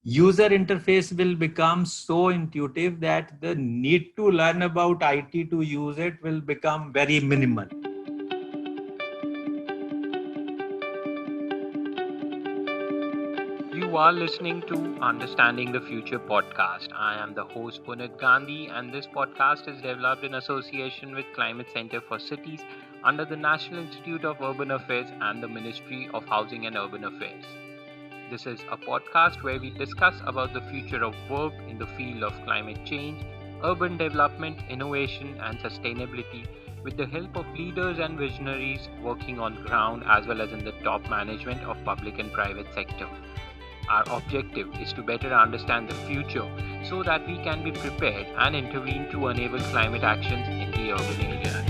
user interface will become so intuitive that the need to learn about IT to use it will become very minimal. You are listening to Understanding the Future podcast. I am the host Punit Gandhi, and this podcast is developed in association with Climate Center for Cities under the National Institute of Urban Affairs and the Ministry of Housing and Urban Affairs. This is a podcast where we discuss about the future of work in the field of climate change, urban development, innovation, and sustainability with the help of leaders and visionaries working on ground as well as in the top management of public and private sector. Our objective is to better understand the future so that we can be prepared and intervene to enable climate actions in the urban areas.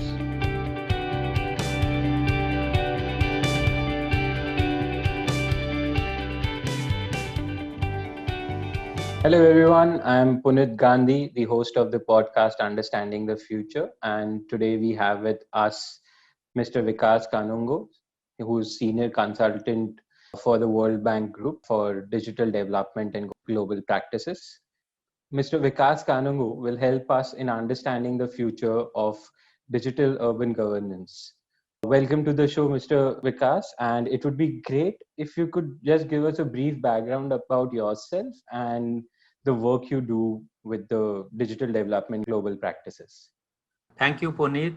Hello, everyone. I'm Punit Gandhi, the host of the podcast Understanding the Future. And today we have with us Mr. Vikas Kanungo, who's Senior Consultant for the World Bank Group for Digital Development and Global Practices. Mr. Vikas Kanungo will help us in understanding the future of digital urban governance. Welcome to the show, Mr. Vikas, and it would be great if you could just give us a brief background about yourself and the work you do with the digital development global practices. Thank you, Puneet.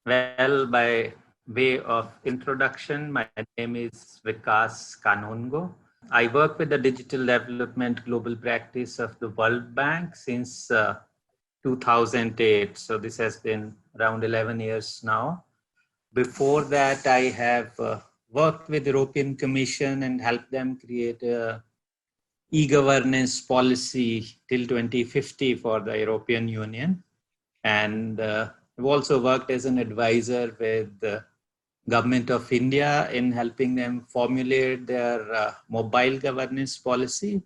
By way of introduction, my name is Vikas Kanungo. I work with the digital development global practice of the World Bank since 2008. So this has been around 11 years now. Before that, I have worked with the European Commission and helped them create a e-governance policy till 2050 for the European Union. And I've also worked as an advisor with the Government of India in helping them formulate their mobile governance policy,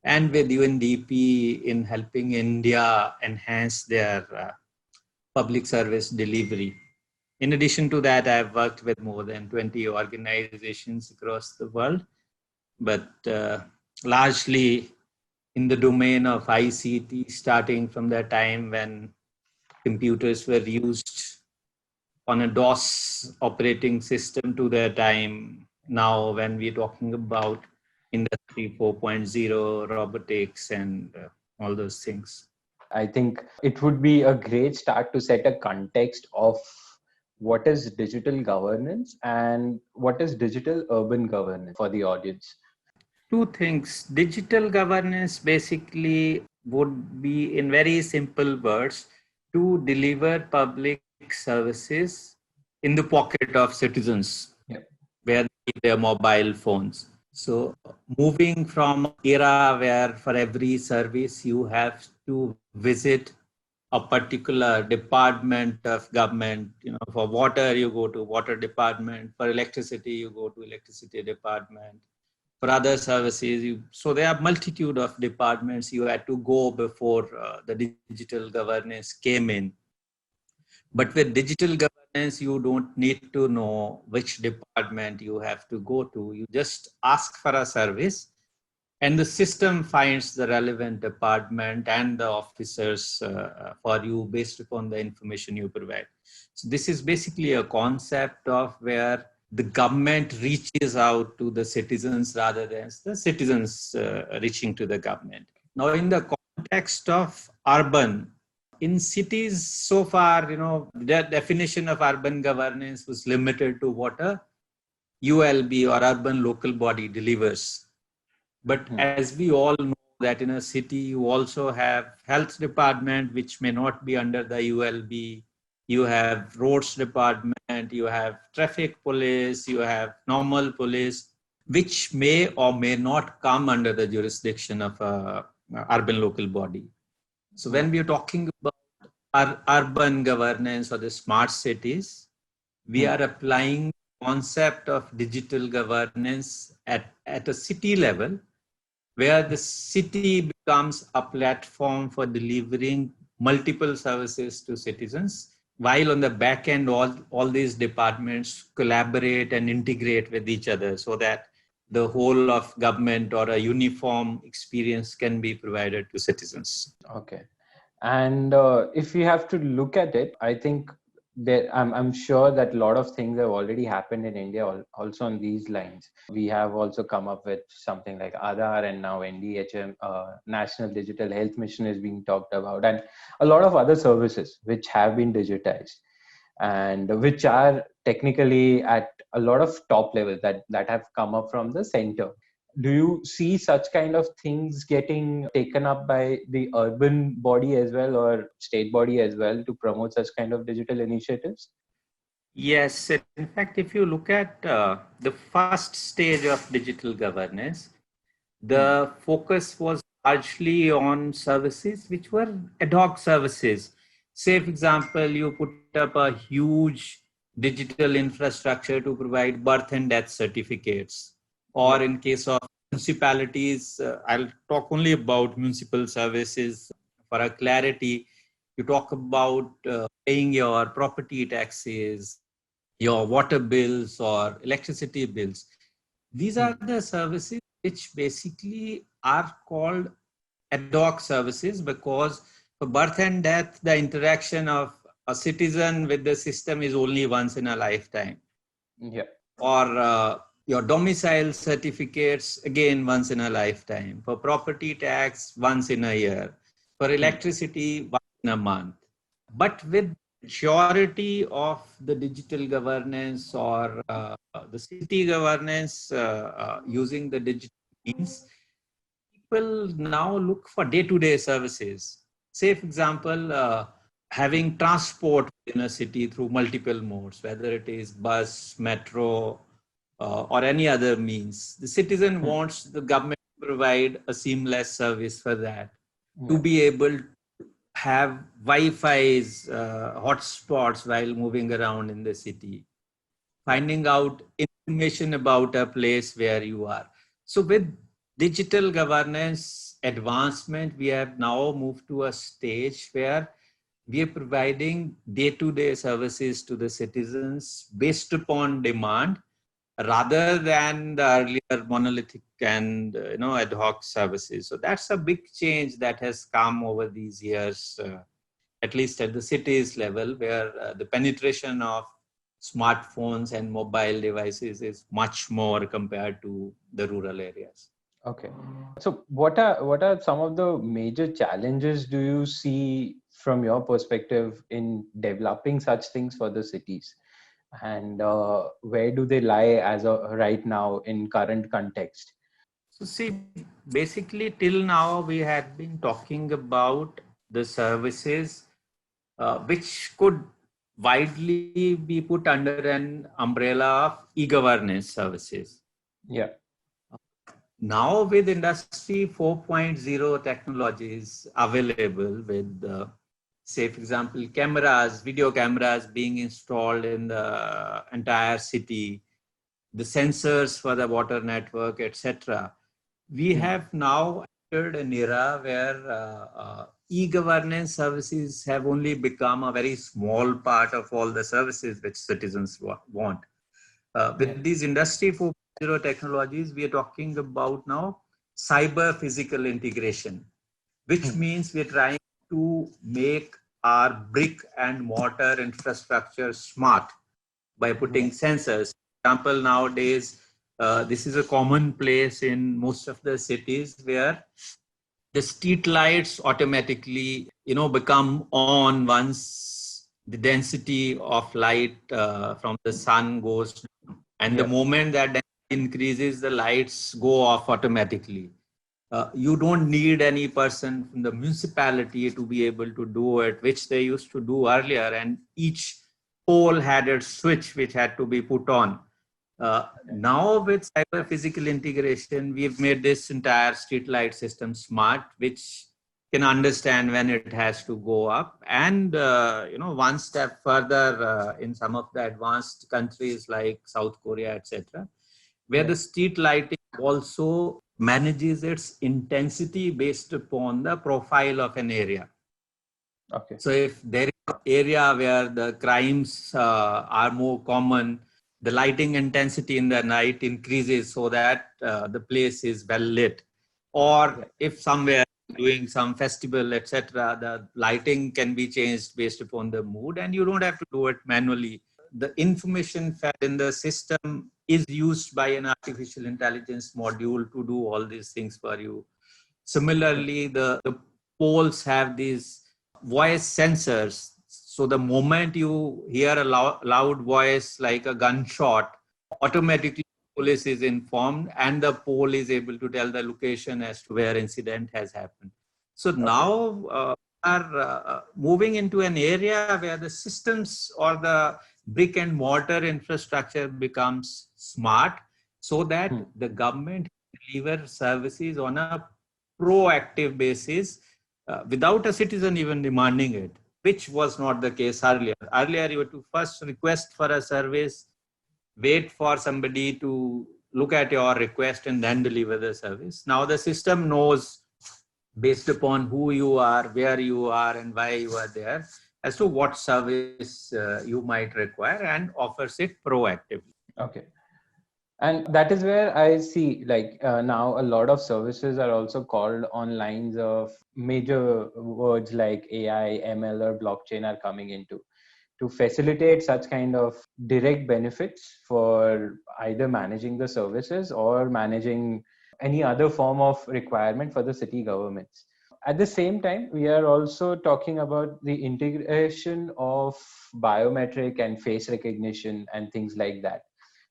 and with UNDP in helping India enhance their public service delivery. In addition to that, I've worked with more than 20 organizations across the world, but largely in the domain of ICT, starting from the time when computers were used on a DOS operating system to the time now when we're talking about Industry 4.0, robotics, and all those things. I think it would be a great start to set a context of what is digital governance and what is digital urban governance for the audience. Two things. Digital governance basically would be, in very simple words, to deliver public services in the pocket of citizens, where they keep their mobile phones. So moving from era where for every service you have to visit a particular department of government, for water you go to water department, for electricity you go to electricity department, for other services. So there are multitude of departments you had to go before the digital governance came in. But with digital governance, you don't need to know which department you have to go to. You just ask for a service and the system finds the relevant department and the officers for you based upon the information you provide. So this is basically a concept of where the government reaches out to the citizens rather than the citizens reaching to the government. Now, in the context of urban, in cities so far, the definition of urban governance was limited to what a ULB or urban local body delivers. But as we all know that in a city, you also have health department, which may not be under the ULB. You have roads department, you have traffic police, you have normal police, which may or may not come under the jurisdiction of a urban local body. So when we are talking about our urban governance or the smart cities, we are applying concept of digital governance at a city level, where the city becomes a platform for delivering multiple services to citizens, while on the back end, all these departments collaborate and integrate with each other so that the whole of government or a uniform experience can be provided to citizens. Okay. And if we have to look at it, I think that I'm sure that a lot of things have already happened in India also on these lines. We have also come up with something like Aadhaar, and now NDHM, National Digital Health Mission, is being talked about, and a lot of other services which have been digitized and which are technically at a lot of top levels that have come up from the center. Do you see such kind of things getting taken up by the urban body as well, or state body as well, to promote such kind of digital initiatives? Yes, in fact, if you look at the first stage of digital governance, the focus was largely on services which were ad hoc services. Say, for example, you put up a huge digital infrastructure to provide birth and death certificates, or in case of municipalities, I'll talk only about municipal services for a clarity. You talk about paying your property taxes, your water bills, or electricity bills. These are the services which basically are called ad hoc services, because for birth and death, the interaction of a citizen with the system is only once in a lifetime. Yeah. Or your domicile certificates, again, once in a lifetime. For property tax, once in a year. For electricity, once in a month. But with majority of the digital governance or the city governance using the digital means, people now look for day-to-day services. Say, for example, having transport in a city through multiple modes, whether it is bus, metro, or any other means. The citizen wants the government to provide a seamless service for that, to be able to have Wi-Fi's, hotspots while moving around in the city, finding out information about a place where you are. So with digital governance advancement, we have now moved to a stage where we are providing day-to-day services to the citizens based upon demand, rather than the earlier monolithic and ad hoc services. So that's a big change that has come over these years, at least at the cities level, where the penetration of smartphones and mobile devices is much more compared to the rural areas. Okay. So what are some of the major challenges do you see from your perspective in developing such things for the cities? And where do they lie as of right now in current context? So see, basically till now we had been talking about the services which could widely be put under an umbrella of e-governance services. Yeah. Now with Industry 4.0 technologies available with, say, for example, cameras, video cameras being installed in the entire city, the sensors for the water network, etc., we have now entered an era where e-governance services have only become a very small part of all the services which citizens want. With these Industry 4.0 technologies, we are talking about now cyber physical integration, which means we are trying to make our brick and mortar infrastructure smart by putting sensors. For example, nowadays, this is a common place in most of the cities where the street lights automatically, become on once the density of light from the sun goes down. And the moment that density increases, the lights go off automatically. You don't need any person from the municipality to be able to do it, which they used to do earlier. And each pole had a switch which had to be put on. Now with cyber physical integration, we've made this entire street light system smart, which can understand when it has to go up. And, one step further in some of the advanced countries like South Korea, etc., where the street lighting also manages its intensity based upon the profile of an area. Okay. So if there is an area where the crimes are more common, the lighting intensity in the night increases so that the place is well lit. Or if somewhere doing some festival, etc., the lighting can be changed based upon the mood, and you don't have to do it manually. The information fed in the system is used by an artificial intelligence module to do all these things for you. Similarly, the poles have these voice sensors. So the moment you hear a loud voice like a gunshot, automatically police is informed and the pole is able to tell the location as to where incident has happened. So now are moving into an area where the systems or the brick and mortar infrastructure becomes smart, so that the government deliver services on a proactive basis without a citizen even demanding it, which was not the case earlier. Earlier, you had to first request for a service, wait for somebody to look at your request and then deliver the service. Now the system knows, based upon who you are, where you are, and why you are there, as to what service you might require, and offers it proactively. Okay. And that is where I see, like, now a lot of services are also called on lines of major words like AI, ML, or blockchain are coming into to facilitate such kind of direct benefits for either managing the services or managing any other form of requirement for the city governments. At the same time, we are also talking about the integration of biometric and face recognition and things like that.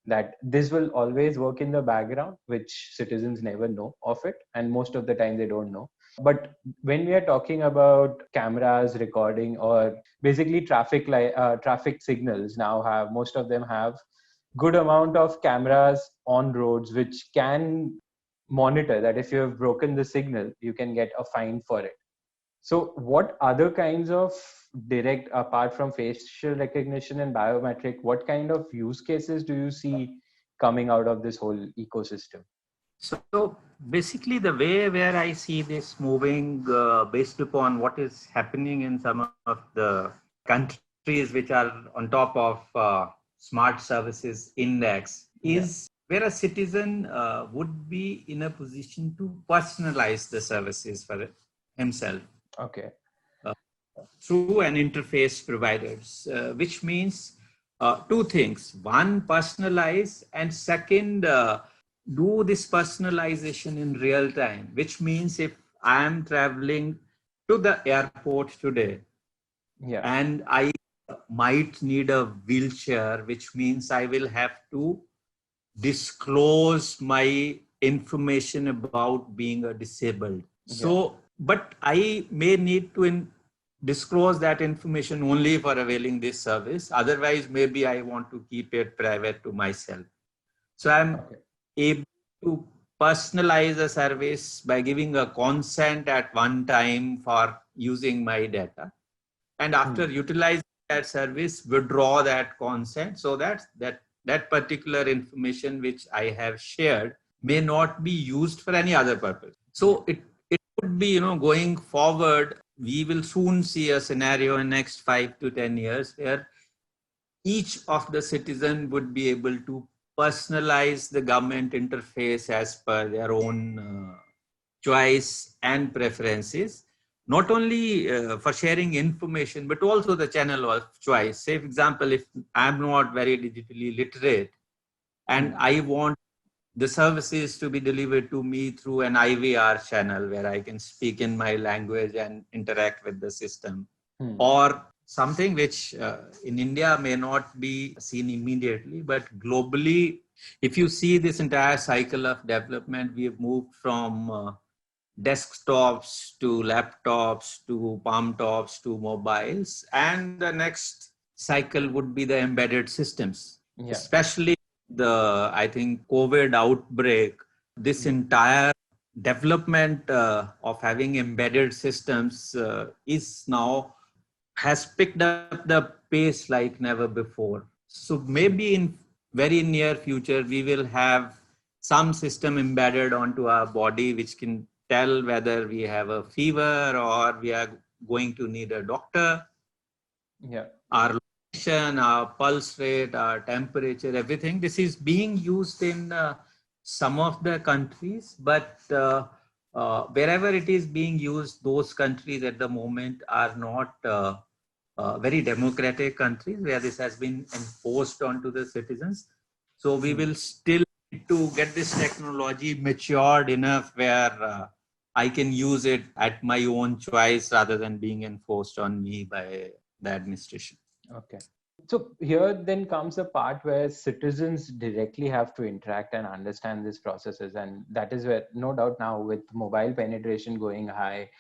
That this will always work in the background, which citizens never know of it, and most of the time they don't know. But when we are talking about cameras recording, or basically traffic signals, now have most of them have good amount of cameras on roads which can monitor that if you have broken the signal, you can get a fine for it. So what other kinds of direct, apart from facial recognition and biometric, what kind of use cases do you see coming out of this whole ecosystem? So basically the way where I see this moving based upon what is happening in some of the countries which are on top of smart services index is where a citizen would be in a position to personalize the services for himself. Okay. Through an interface providers, which means two things. One, personalize, and second, do this personalization in real time, which means if I am traveling to the airport today and I might need a wheelchair, which means I will have to disclose my information about being a disabled. So, but I may need to disclose that information only for availing this service. Otherwise, maybe I want to keep it private to myself. So I'm able to personalize a service by giving a consent at one time for using my data. And after utilizing that service, withdraw that consent, so that particular information which I have shared may not be used for any other purpose. So it could be, going forward, we will soon see a scenario in next 5 to 10 years where each of the citizen would be able to personalize the government interface as per their own choice and preferences, not only for sharing information, but also the channel of choice. Say, for example, if I'm not very digitally literate and I want the services to be delivered to me through an IVR channel where I can speak in my language and interact with the system, or something which in India may not be seen immediately, but globally, if you see this entire cycle of development, we have moved from desktops to laptops to palm tops to mobiles, and the next cycle would be the embedded systems, especially I think COVID outbreak. This entire development of having embedded systems has picked up the pace like never before. So maybe in very near future, we will have some system embedded onto our body which can tell whether we have a fever or we are going to need a doctor. Our our pulse rate, our temperature, everything. This is being used in some of the countries, but wherever it is being used, those countries at the moment are not very democratic countries where this has been enforced onto the citizens. So we will still need to get this technology matured enough where I can use it at my own choice rather than being enforced on me by the administration. Okay. So here then comes a part where citizens directly have to interact and understand these processes. And that is where, no doubt now with mobile penetration going high,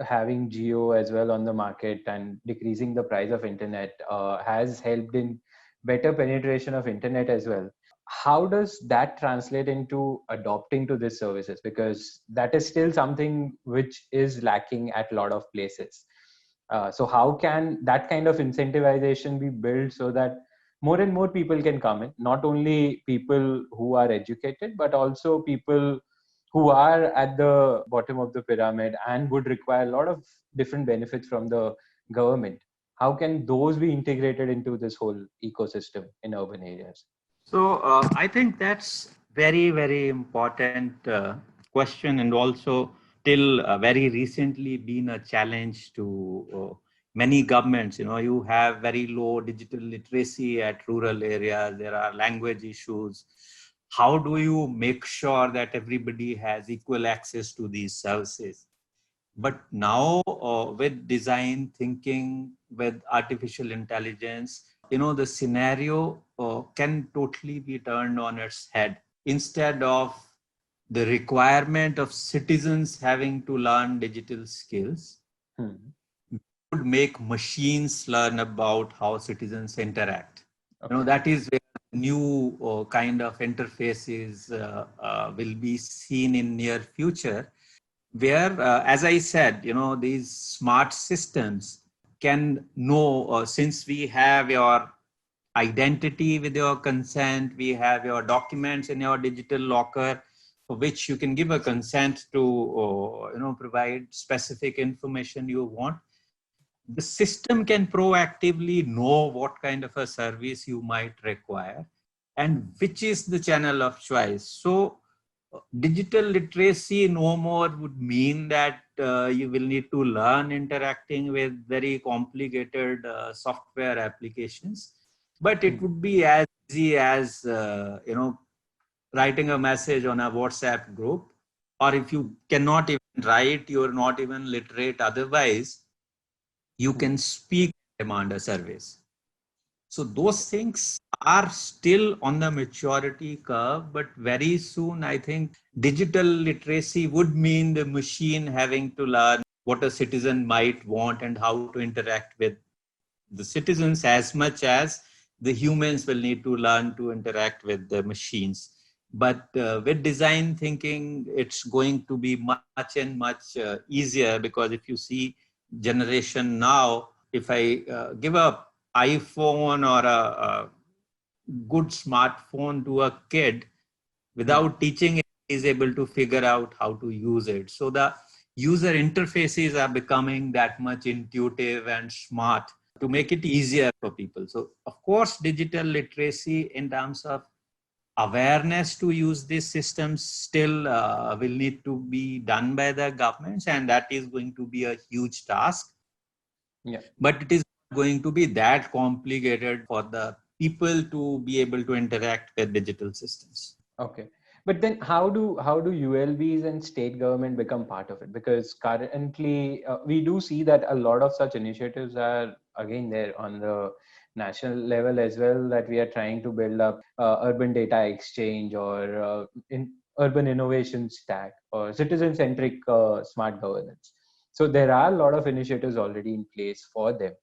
having Geo as well on the market and decreasing the price of internet has helped in better penetration of internet as well. How does that translate into adopting to these services? Because that is still something which is lacking at a lot of places. So how can that kind of incentivization be built so that more and more people can come in, not only people who are educated, but also people who are at the bottom of the pyramid and would require a lot of different benefits from the government? How can those be integrated into this whole ecosystem in urban areas? So I think that's very, very important question, and also till very recently been a challenge to many governments. You know, you have very low digital literacy at rural areas. There are language issues. How do you make sure that everybody has equal access to these services? But now with design thinking, with artificial intelligence, the scenario can totally be turned on its head. Instead of the requirement of citizens having to learn digital skills, would make machines learn about how citizens interact. Okay. That is where new kind of interfaces will be seen in near future, where, as I said, these smart systems can know, since we have your identity with your consent, we have your documents in your digital locker, for which you can give a consent to, provide specific information you want. The system can proactively know what kind of a service you might require and which is the channel of choice. So digital literacy no more would mean that you will need to learn interacting with very complicated software applications, but it would be as easy as writing a message on a WhatsApp group, or if you cannot even write, you're not even literate otherwise, you can speak, demand a service. So those things are still on the maturity curve, but very soon I think digital literacy would mean the machine having to learn what a citizen might want and how to interact with the citizens, as much as the humans will need to learn to interact with the machines. But with design thinking, it's going to be much and much easier, because if you see generation now, if I give a iPhone or a good smartphone to a kid, without teaching it, is able to figure out how to use it. So the user interfaces are becoming that much intuitive and smart to make it easier for people. So of course, digital literacy in terms of awareness to use these systems still will need to be done by the governments, and that is going to be a huge task. Yeah. But it is going to be that complicated for the people to be able to interact with digital systems. Okay. But then how do ULBs and state government become part of it? Because currently we do see that a lot of such initiatives are again there on the national level as well, that we are trying to build up urban data exchange or in urban innovation stack or citizen centric smart governance. So there are a lot of initiatives already in place for them,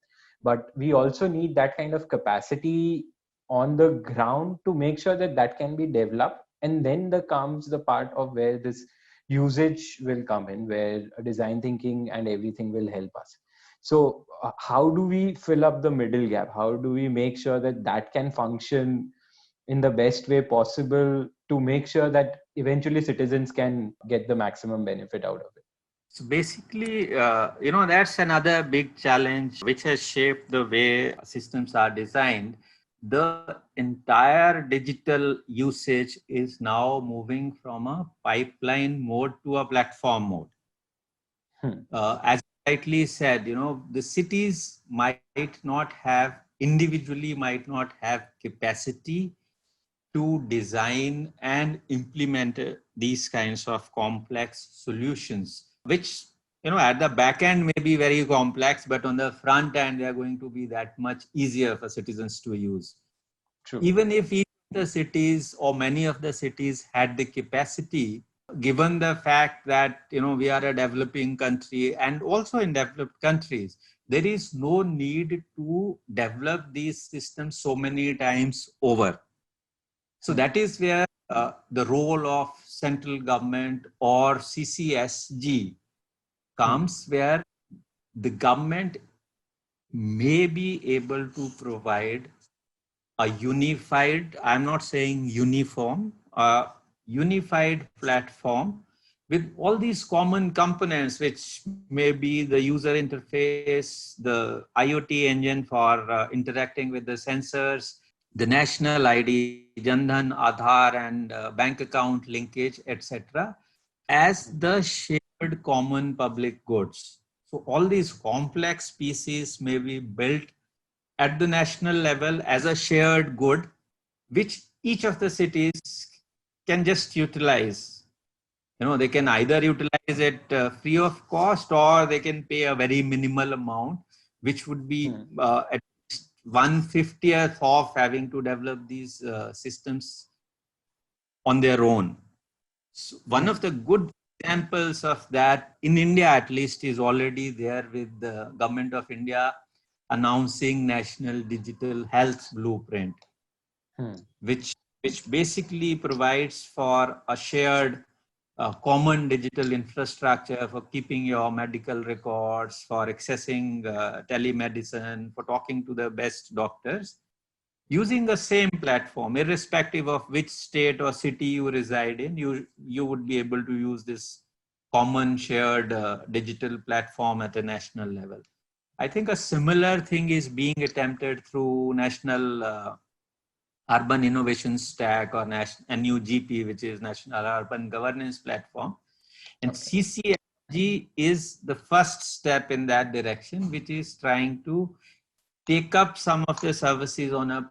but we also need that kind of capacity on the ground to make sure that that can be developed. And then there comes the part of where this usage will come in, where design thinking and everything will help us. So how do we fill up the middle gap? How do we make sure that that can function in the best way possible to make sure that eventually citizens can get the maximum benefit out of it? So basically, that's another big challenge which has shaped the way systems are designed. The entire digital usage is now moving from a pipeline mode to a platform mode. As rightly said, the cities might not have individually might not have capacity to design and implement these kinds of complex solutions, which at the back end may be very complex, but on the front end they are going to be that much easier for citizens to use. True. Even if each of the cities or many of the cities had the capacity, given the fact that we are a developing country, and also in developed countries there is no need to develop these systems so many times over. So that is where the role of central government or CCSG comes, where the government may be able to provide a unified, I'm not saying uniform, a unified platform with all these common components, which may be the user interface, the IoT engine for interacting with the sensors, the national ID, Jandhan, Aadhaar, and bank account linkage, etc., as the shared common public goods. So all these complex pieces may be built at the national level as a shared good, which each of the cities can just utilize. They can either utilize it free of cost, or they can pay a very minimal amount, which would be at least 1/50th of having to develop these systems on their own. So one of the good examples of that in India, at least, is already there with the Government of India announcing National Digital Health Blueprint, which basically provides for a shared common digital infrastructure for keeping your medical records, for accessing telemedicine, for talking to the best doctors, using the same platform, irrespective of which state or city you reside in. You would be able to use this common shared digital platform at a national level. I think a similar thing is being attempted through National Urban Innovation Stack, or NUGP, which is National Urban Governance Platform. And CCSG is the first step in that direction, which is trying to take up some of the services on a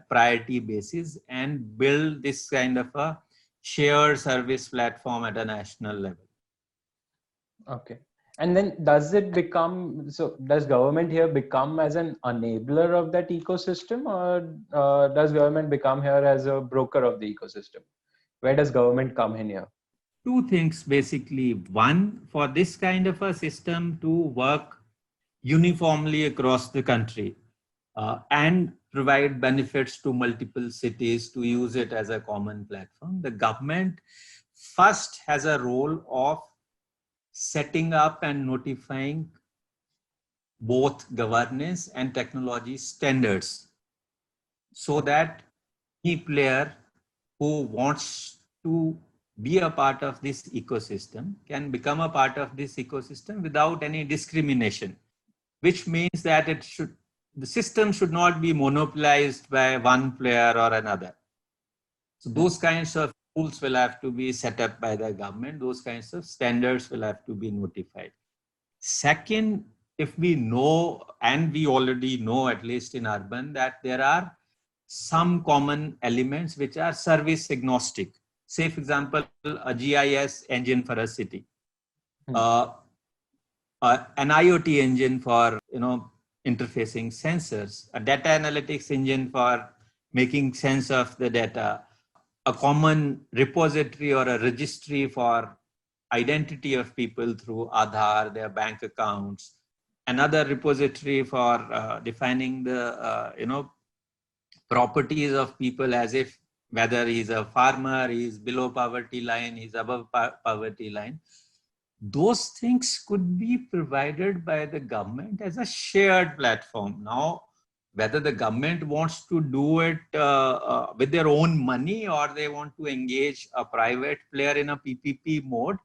priority basis and build this kind of a shared service platform at a national level. Okay. And then does government here become as an enabler of that ecosystem, or does government become here as a broker of the ecosystem? Where does government come in here? Two things basically. One, for this kind of a system to work uniformly across the country and provide benefits to multiple cities to use it as a common platform, the government first has a role of setting up and notifying both governance and technology standards, so that any player who wants to be a part of this ecosystem can become a part of this ecosystem without any discrimination, which means that the system should not be monopolized by one player or another. So those kinds of rules will have to be set up by the government. Those kinds of standards will have to be notified. Second, if we know, and we already know, at least in urban, that there are some common elements which are service agnostic. Say, for example, a GIS engine for a city, an IoT engine for interfacing sensors, a data analytics engine for making sense of the data, a common repository or a registry for identity of people through Aadhaar, their bank accounts, another repository for defining the properties of people, as if whether he's a farmer, he's below poverty line, he's above poverty line. Those things could be provided by the government as a shared platform. Now, whether the government wants to do it with their own money, or they want to engage a private player in a PPP mode,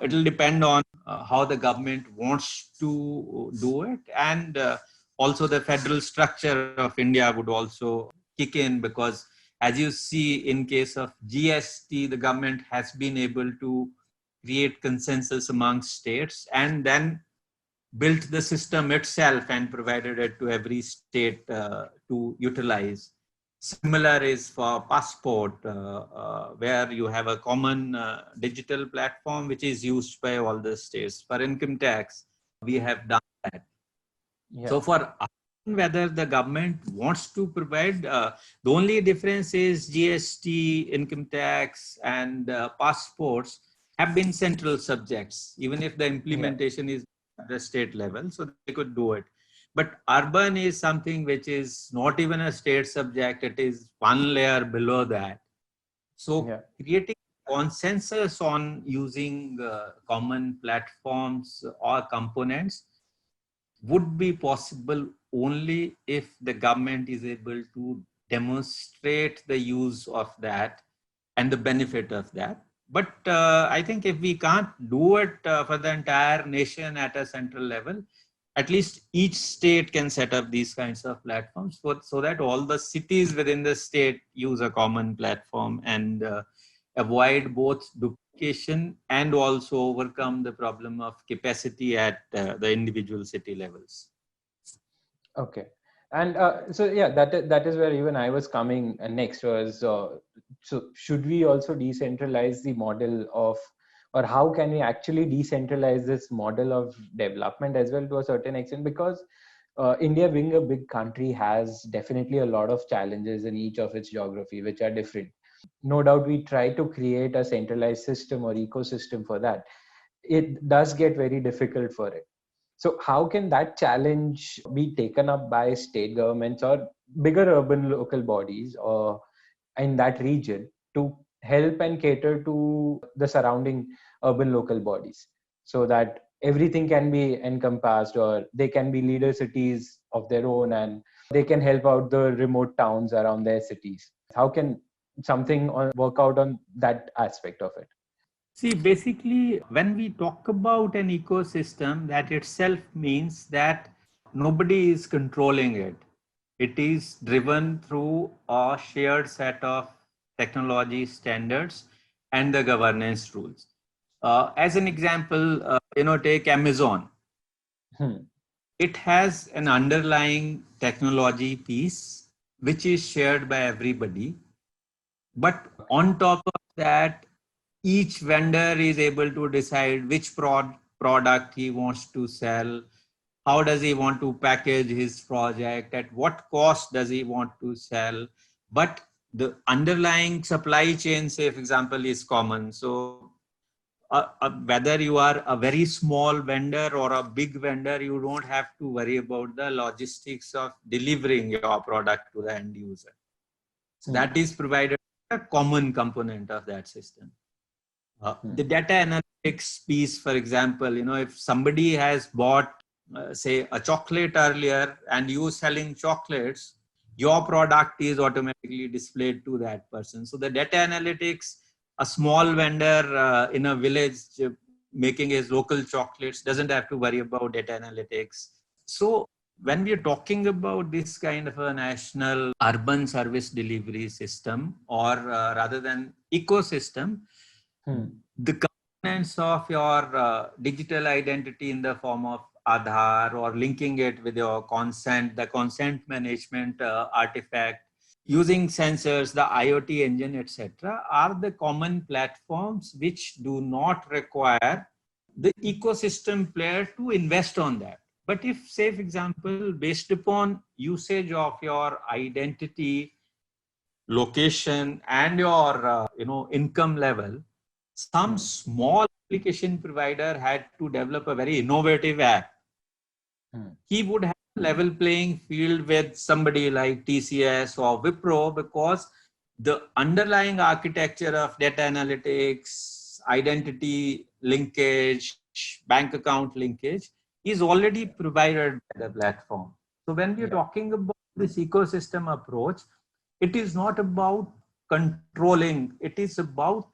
It will depend on how the government wants to do it. And also the federal structure of India would also kick in, because as you see in case of GST, the government has been able to create consensus among states and then built the system itself and provided it to every state to utilize. Similar is for passport, where you have a common digital platform which is used by all the states. For income tax, we have done that. Yeah. So for whether the government wants to provide, the only difference is GST, income tax, and passports have been central subjects, even if the implementation is at the state level, so they could do it. But urban is something which is not even a state subject, it is one layer below that. So creating consensus on using common platforms or components would be possible only if the government is able to demonstrate the use of that and the benefit of that. But I think if we can't do it for the entire nation at a central level, at least each state can set up these kinds of platforms so that all the cities within the state use a common platform and avoid both duplication and also overcome the problem of capacity at the individual city levels. Okay. And so, yeah, that is where even I was coming next was, so should we also decentralize the model of, or how can we actually decentralize this model of development as well to a certain extent? Because India being a big country has definitely a lot of challenges in each of its geography, which are different. No doubt we try to create a centralized system or ecosystem for that. It does get very difficult for it. So how can that challenge be taken up by state governments or bigger urban local bodies or in that region to help and cater to the surrounding urban local bodies so that everything can be encompassed, or they can be leader cities of their own and they can help out the remote towns around their cities? How can something work out on that aspect of it? See, basically, when we talk about an ecosystem, that itself means that nobody is controlling it. It is driven through a shared set of technology standards and the governance rules. As an example, take Amazon. It has an underlying technology piece which is shared by everybody. But on top of that, each vendor is able to decide which product he wants to sell, how does he want to package his project, at what cost does he want to sell. But the underlying supply chain, say, for example, is common. So whether you are a very small vendor or a big vendor, you don't have to worry about the logistics of delivering your product to the end user. So that is provided a common component of that system. The data analytics piece, for example, if somebody has bought, say, a chocolate earlier and you selling chocolates, your product is automatically displayed to that person. So the data analytics, a small vendor in a village making his local chocolates doesn't have to worry about data analytics. So when we are talking about this kind of a national urban service delivery system, or rather than ecosystem, the components of your digital identity in the form of Aadhaar or linking it with your consent, the consent management artifact, using sensors, the IoT engine, etc., are the common platforms which do not require the ecosystem player to invest on that. But if, say, for example, based upon usage of your identity, location, and your income level, some small application provider had to develop a very innovative app. He would have a level playing field with somebody like TCS or Wipro, because the underlying architecture of data analytics, identity linkage, bank account linkage is already provided by the platform. So when we are talking about this ecosystem approach, it is not about controlling, it is about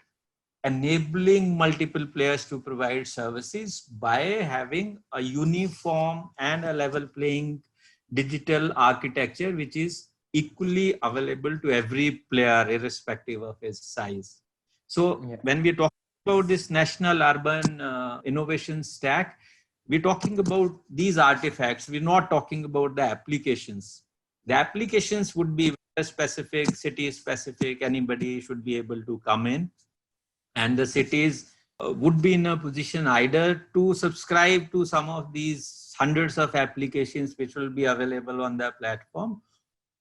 enabling multiple players to provide services by having a uniform and a level playing digital architecture, which is equally available to every player, irrespective of his size. So when we talk about this national urban innovation stack, we're talking about these artifacts. We're not talking about the applications. The applications would be specific, city specific. Anybody should be able to come in, and the cities would be in a position either to subscribe to some of these hundreds of applications which will be available on the platform,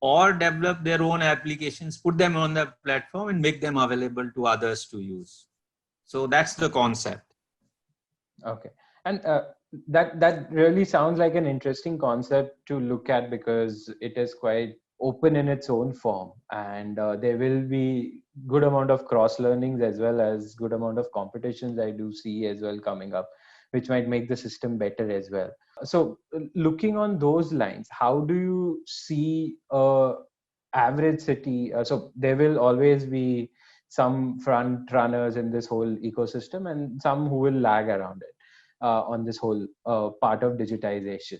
or develop their own applications, put them on the platform and make them available to others to use. So that's the concept. Okay. And that really sounds like an interesting concept to look at, because it is quite open in its own form, and there will be good amount of cross learnings as well as good amount of competitions I do see as well coming up, which might make the system better as well. So looking on those lines, how do you see a average city? So there will always be some front runners in this whole ecosystem and some who will lag around it on this whole part of digitization.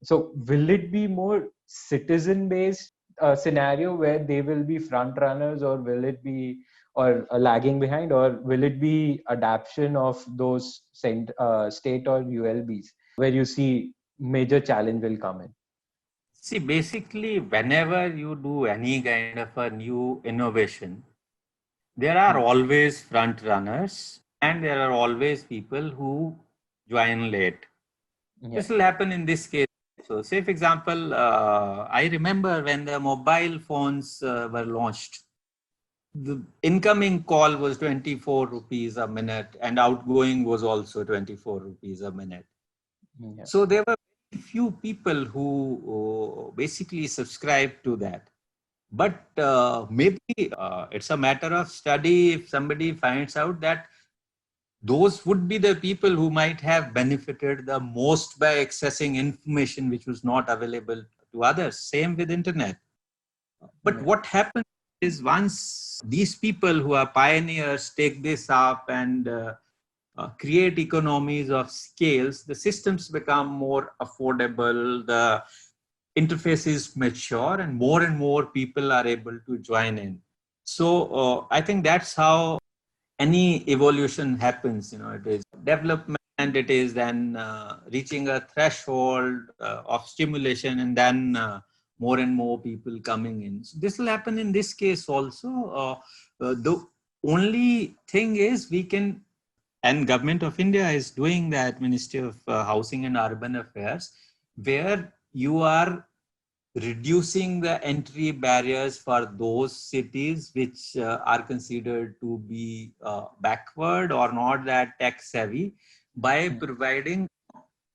So will it be more citizen based scenario where they will be front runners, or will it be lagging behind, or will it be adaptation of those state or ULBs where you see major challenge will come in? See, basically, whenever you do any kind of a new innovation, there are always front runners and there are always people who join late. This will happen in this case. So, say, for example, I remember when the mobile phones were launched, the incoming call was 24 rupees a minute and outgoing was also 24 rupees a minute. So there were few people who basically subscribed to that. But maybe it's a matter of study if somebody finds out that those would be the people who might have benefited the most by accessing information which was not available to others. Same with internet. But what happens is, once these people who are pioneers take this up and create economies of scales, the systems become more affordable, the interfaces mature, and more people are able to join in. So I think that's how any evolution happens. It is development, it is then reaching a threshold of stimulation, and then more and more people coming in. So this will happen in this case also. The only thing is, we can, and Government of India is doing that, Ministry of Housing and Urban Affairs, where you are reducing the entry barriers for those cities which are considered to be backward or not that tech savvy, by providing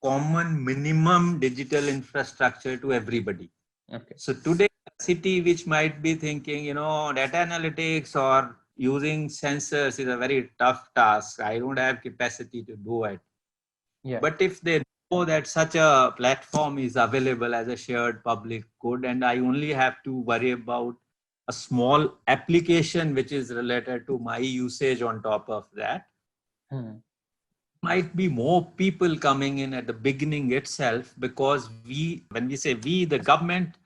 common minimum digital infrastructure to everybody. So today, a city which might be thinking, data analytics or using sensors is a very tough task. I don't have capacity to do it. But if they know that such a platform is available as a shared public good, and I only have to worry about a small application which is related to my usage on top of that, might be more people coming in at the beginning itself, because when we say we, the government,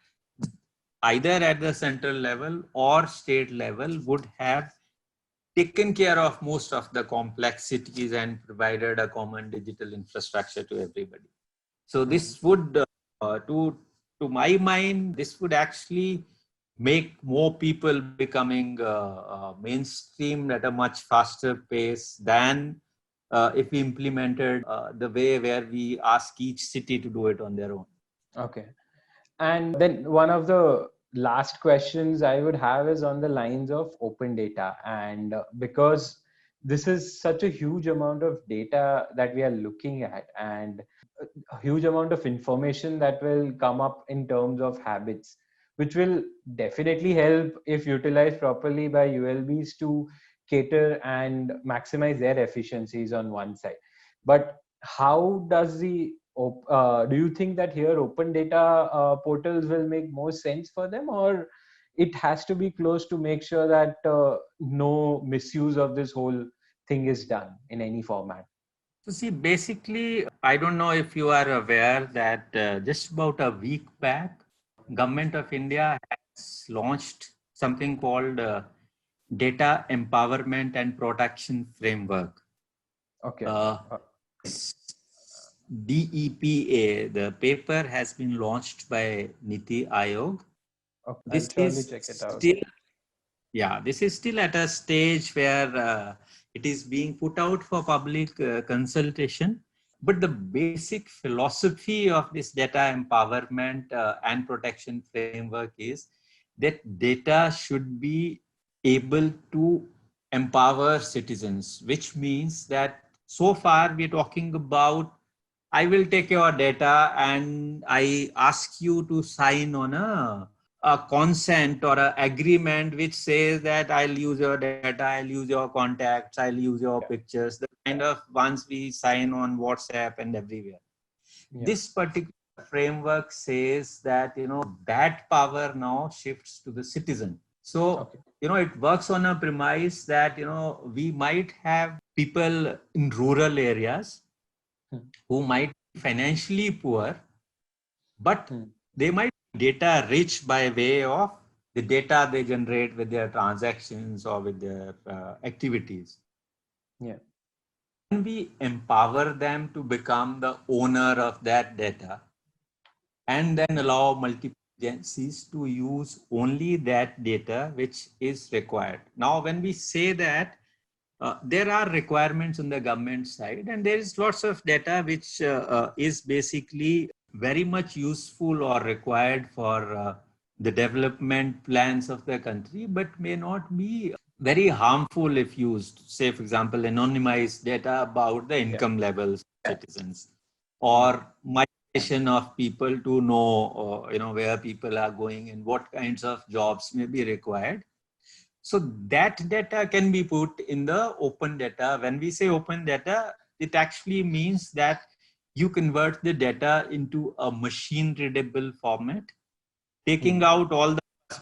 either at the central level or state level, would have taken care of most of the complexities and provided a common digital infrastructure to everybody. So this would, to my mind, this would actually make more people becoming mainstream at a much faster pace than if we implemented the way where we ask each city to do it on their own. Okay. And then one of the last questions I would have is on the lines of open data. And because this is such a huge amount of data that we are looking at, and a huge amount of information that will come up in terms of habits, which will definitely help if utilized properly by ULBs to cater and maximize their efficiencies on one side. But how does do you think that here open data portals will make more sense for them, or it has to be close to make sure that no misuse of this whole thing is done in any format? So see, basically, I don't know if you are aware that just about a week back, Government of India has launched something called Data Empowerment and Protection Framework. Okay. DEPA, the paper has been launched by Niti Aayog. Okay. This I'll surely is check it out. still, yeah, this is still at a stage where it is being put out for public consultation. But the basic philosophy of this data empowerment and protection framework is that data should be able to empower citizens, which means that so far we're talking about I will take your data and I ask you to sign on a consent or an agreement which says that I'll use your data, I'll use your contacts, I'll use your pictures, the kind of ones we sign on WhatsApp and everywhere. Yeah. This particular framework says that, that power now shifts to the citizen. So, it works on a premise that, we might have people in rural areas who might be financially poor, but they might be data rich by way of the data they generate with their transactions or with their activities. Yeah. When we empower them to become the owner of that data and then allow multiple agencies to use only that data which is required. Now, when we say that, there are requirements on the government side, and there is lots of data which is basically very much useful or required for the development plans of the country, but may not be very harmful if used. Say, for example, anonymized data about the income levels of citizens, or migration of people to know, where people are going and what kinds of jobs may be required. So that data can be put in the open data. When we say open data, it actually means that you convert the data into a machine readable format, taking out all the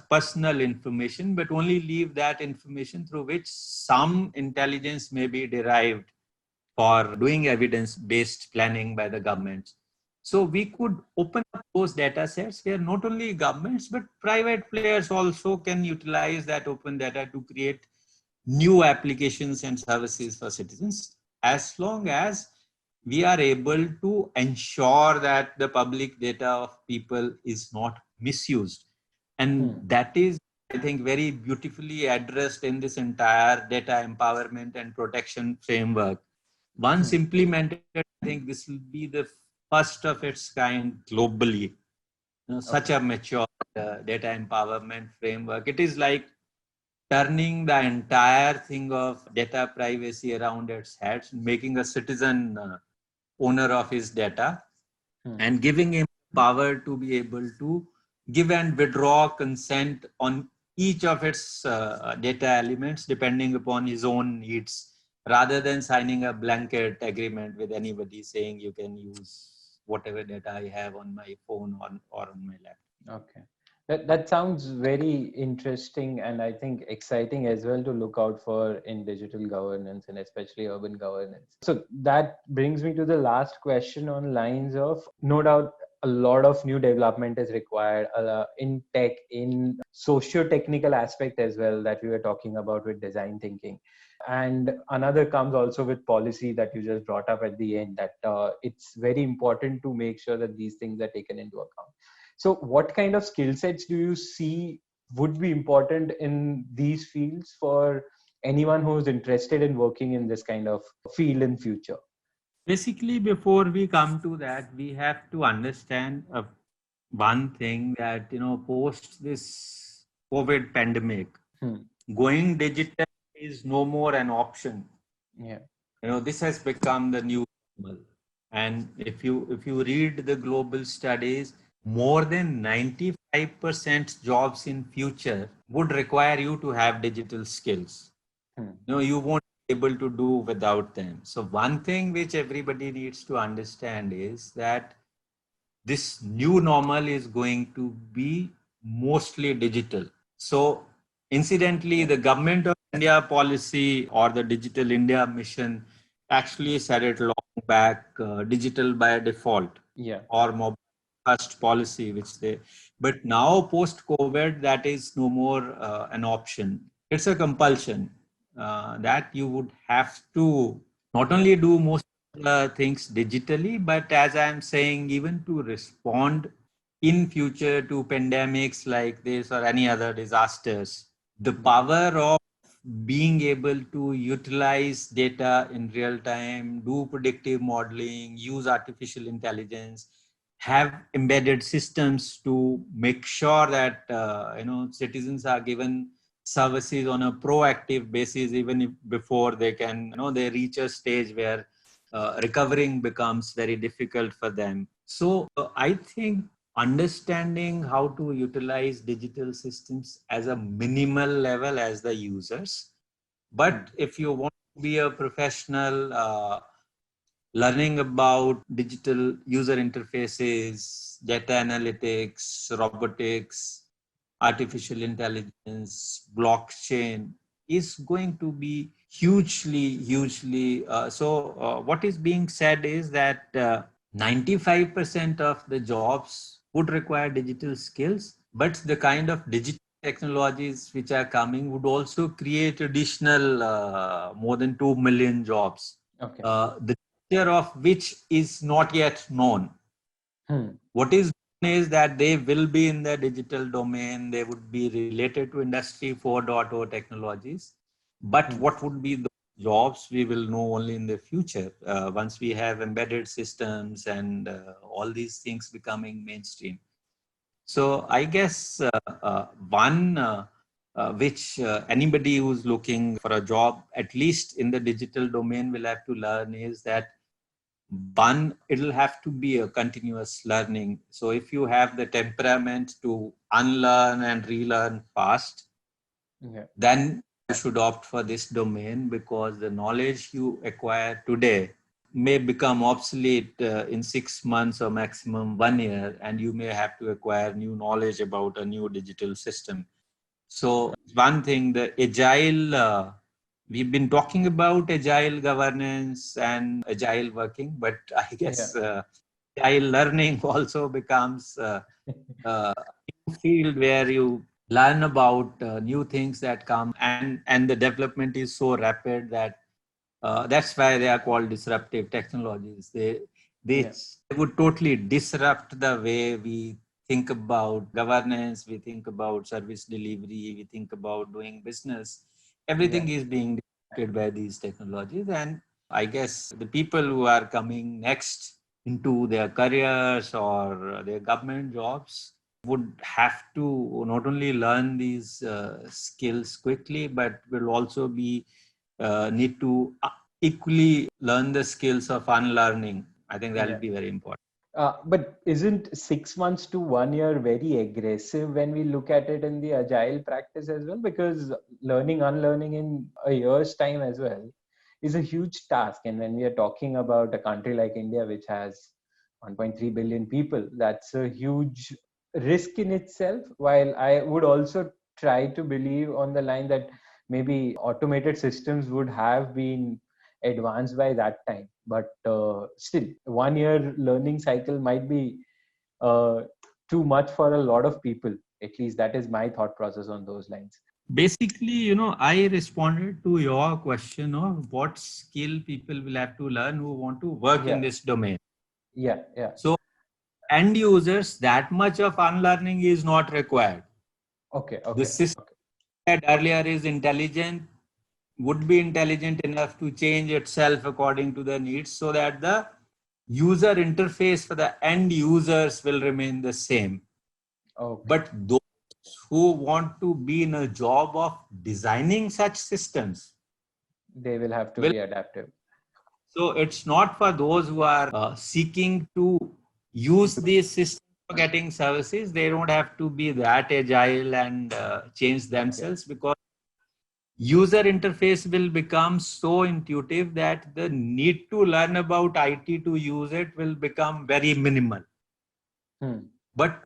personal information, but only leave that information through which some intelligence may be derived for doing evidence-based planning by the governments. So we could open up those data sets where not only governments, but private players also can utilize that open data to create new applications and services for citizens, as long as we are able to ensure that the public data of people is not misused. And that is, I think, very beautifully addressed in this entire data empowerment and protection framework. Once implemented, I think this will be the first of its kind globally. Such a mature data empowerment framework. It is like turning the entire thing of data privacy around its head, making a citizen owner of his data, and giving him power to be able to give and withdraw consent on each of its data elements depending upon his own needs, rather than signing a blanket agreement with anybody saying you can use whatever data I have on my phone or on my laptop. Okay. That sounds very interesting, and I think exciting as well to look out for in digital governance and especially urban governance. So that brings me to the last question on lines of, no doubt a lot of new development is required in tech, in socio-technical aspect as well that we were talking about with design thinking. And another comes also with policy that you just brought up at the end, that it's very important to make sure that these things are taken into account. So what kind of skill sets do you see would be important in these fields for anyone who's interested in working in this kind of field in future? Basically, before we come to that, we have to understand one thing that, post this COVID pandemic, going digital is no more an option. Yeah. This has become the new normal. And if you read the global studies, more than 95% jobs in future would require you to have digital skills. You won't be able to do without them. So one thing which everybody needs to understand is that this new normal is going to be mostly digital. So Incidentally, the Government of India policy or the Digital India mission actually said it long back, digital by default Yeah. or mobile first policy, which they, but now post COVID, that is no more an option. It's a compulsion that you would have to not only do most things digitally, but as I'm saying, even to respond in future to pandemics like this or any other disasters, the power of being able to utilize data in real time, do predictive modeling, use artificial intelligence, have embedded systems to make sure that citizens are given services on a proactive basis, even if before they can they reach a stage where recovering becomes very difficult for them. So I think understanding how to utilize digital systems as a minimal level as the users, but if you want to be a professional, learning about digital user interfaces, data analytics, robotics, artificial intelligence, blockchain is going to be hugely. What is being said is that 95% of the jobs would require digital skills, but the kind of digital technologies which are coming would also create additional more than 2 million jobs. Okay. The nature of which is not yet known. What is known is that they will be in the digital domain, they would be related to Industry 4.0 technologies. But what would be the jobs, we will know only in the future, once we have embedded systems and all these things becoming mainstream. So I guess one which anybody who's looking for a job, at least in the digital domain, will have to learn is that one, it'll have to be a continuous learning. So if you have the temperament to unlearn and relearn fast, then you should opt for this domain, because the knowledge you acquire today may become obsolete in 6 months or maximum 1 year, and you may have to acquire new knowledge about a new digital system. So one thing, the agile, we've been talking about agile governance and agile working, but I guess agile learning also becomes a new field where you learn about new things that come, and the development is so rapid that that's why they are called disruptive technologies. They would totally disrupt the way we think about governance, we think about service delivery, we think about doing business. Everything is being disrupted by these technologies. And I guess the people who are coming next into their careers or their government jobs would have to not only learn these skills quickly, but will also be need to equally learn the skills of unlearning. I think that will be very important. But isn't 6 months to 1 year very aggressive when we look at it in the agile practice as well? Because learning, unlearning in a year's time as well is a huge task. And when we are talking about a country like India, which has 1.3 billion people, that's a huge risk in itself. While I would also try to believe on the line that maybe automated systems would have been advanced by that time, but still 1 year learning cycle might be too much for a lot of people. At least that is my thought process on those lines. Basically, I responded to your question of what skill people will have to learn who want to work in this domain. So end users, that much of unlearning is not required. The system that earlier is intelligent would be intelligent enough to change itself according to the needs, so that the user interface for the end users will remain the same. But those who want to be in a job of designing such systems, they will have to be adaptive. So it's not for those who are seeking to use these systems for getting services. They don't have to be that agile and change themselves, because user interface will become so intuitive that the need to learn about IT to use it will become very minimal. But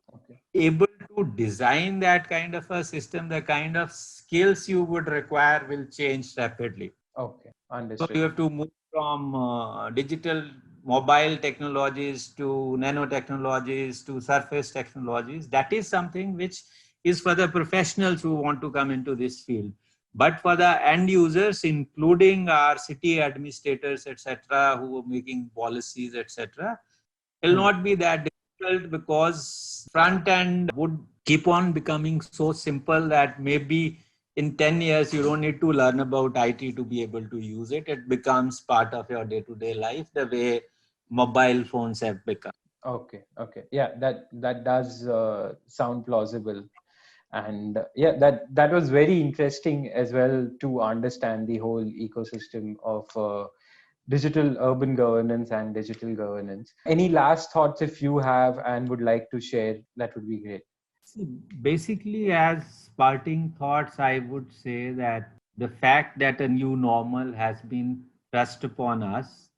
able to design that kind of a system, the kind of skills you would require will change rapidly. Okay, So understood. you have to move from digital mobile technologies to nanotechnologies to surface technologies. That is something which is for the professionals who want to come into this field. But for the end users, including our city administrators, etc., who are making policies, etc., it will not be that difficult because front end would keep on becoming so simple that maybe in 10 years you don't need to learn about IT to be able to use it. It becomes part of your day-to-day life the way mobile phones have become. Okay, okay. Yeah, that does sound plausible. And yeah, that was very interesting as well to understand the whole ecosystem of digital urban governance and digital governance. Any last thoughts if you have and would like to share, that would be great. See, basically, as parting thoughts, I would say that the fact that a new normal has been thrust upon us,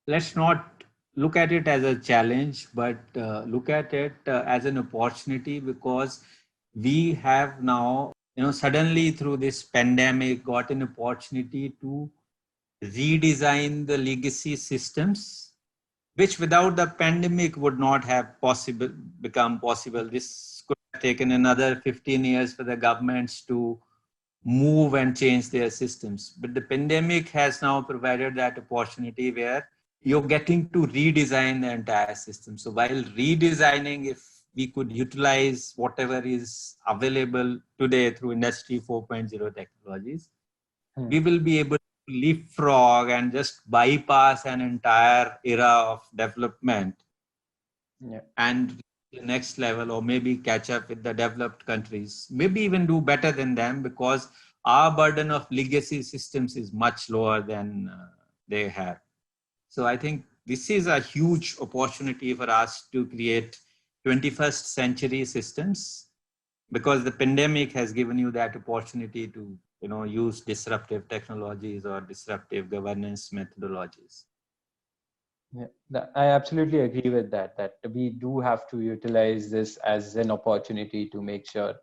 let's not look at it as a challenge, but look at it as an opportunity, because we have now, suddenly through this pandemic, got an opportunity to redesign the legacy systems, which without the pandemic would not have become possible. This could have taken another 15 years for the governments to move and change their systems. But the pandemic has now provided that opportunity where you're getting to redesign the entire system. So while redesigning, if we could utilize whatever is available today through Industry 4.0 technologies, we will be able to leapfrog and just bypass an entire era of development and reach the next level, or maybe catch up with the developed countries, maybe even do better than them, because our burden of legacy systems is much lower than they have. So I think this is a huge opportunity for us to create 21st century systems, because the pandemic has given you that opportunity to use disruptive technologies or disruptive governance methodologies. Yeah, I absolutely agree with that, that we do have to utilize this as an opportunity to make sure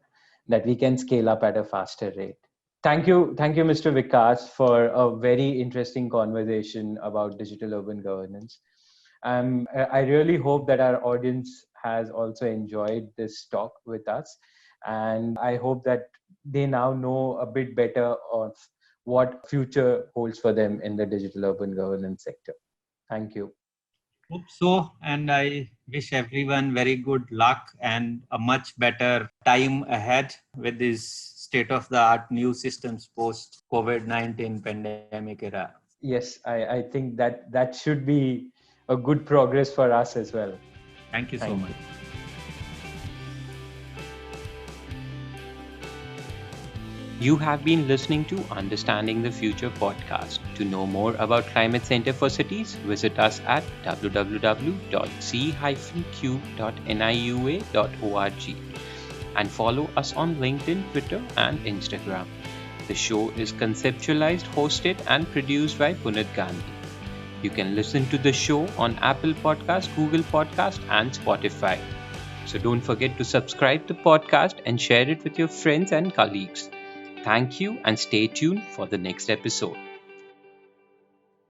that we can scale up at a faster rate. Thank you, Mr. Vikas, for a very interesting conversation about digital urban governance. I really hope that our audience has also enjoyed this talk with us, and I hope that they now know a bit better of what future holds for them in the digital urban governance sector. Thank you. Hope so, and I wish everyone very good luck and a much better time ahead with this state-of-the-art new systems post COVID-19 pandemic era. Yes, I think that should be a good progress for us as well. Thank you so much. You have been listening to Understanding the Future podcast. To know more about Climate Center for Cities, visit us at www.c-q.niua.org and follow us on LinkedIn, Twitter, and Instagram. The show is conceptualized, hosted, and produced by Punit Gandhi. You can listen to the show on Apple Podcast, Google Podcast, and Spotify. So don't forget to subscribe to the podcast and share it with your friends and colleagues. Thank you and stay tuned for the next episode.